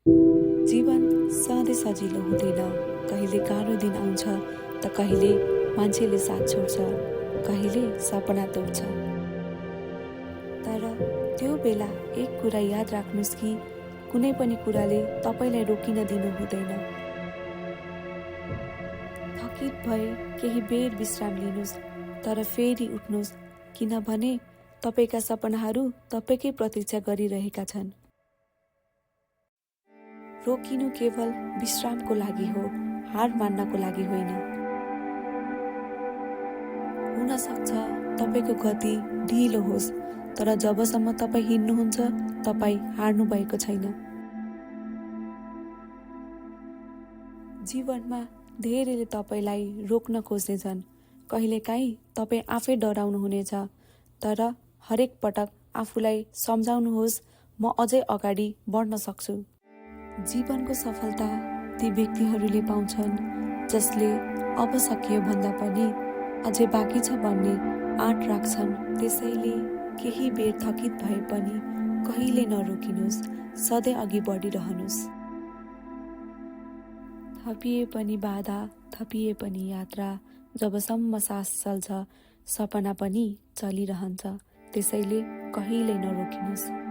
जीवन सधैँ सजिलो हुँदैन। कहिले गाह्रो दिन आउँछ त कहिले मान्छेले साथ छोड्छ, कहिले सपना तोड्छ। तर त्यो बेला एक कुरा याद राख्नुहोस् कि कुनै पनि कुराले तपाईँलाई रोकिन दिनु हुँदैन। थकित भए केही बेर विश्राम लिनुहोस्, तर फेरि उठ्नुहोस्, किनभने तपाईँका सपनाहरू तपाईँकै प्रतीक्षा गरिरहेका छन्। रोकिनु केवल विश्रामको लागि हो, हार मान्नको लागि होइन। हुन सक्छ तपाईँको गति ढिलो होस्, तर जबसम्म तपाईँ हिँड्नुहुन्छ, तपाईँ हार्नु भएको छैन। जीवनमा धेरैले तपाईँलाई रोक्न खोज्नेछन्। कहिलेकाहीँ तपाईँ आफै डराउनु हुनेछ, तर हरेक पटक आफूलाई सम्झाउनुहोस्, म अझै अगाडि बढ्न सक्छु। जीवनको सफलता ती व्यक्तिहरूले पाउँछन् जसले अब सकियो भन्दा पनि अझै बाँकी छ भन्ने आँट राख्छन्। त्यसैले केही बेर थकित भए पनि कहिले नरोकिनुहोस्, सधैँ अघि बढिरहनुहोस्। थपिए पनि बाधा, थपिए पनि यात्रा, जबसम्म सास चल्छ सपना पनि चलिरहन्छ। त्यसैले कहिल्यै नरोकिनुहोस्।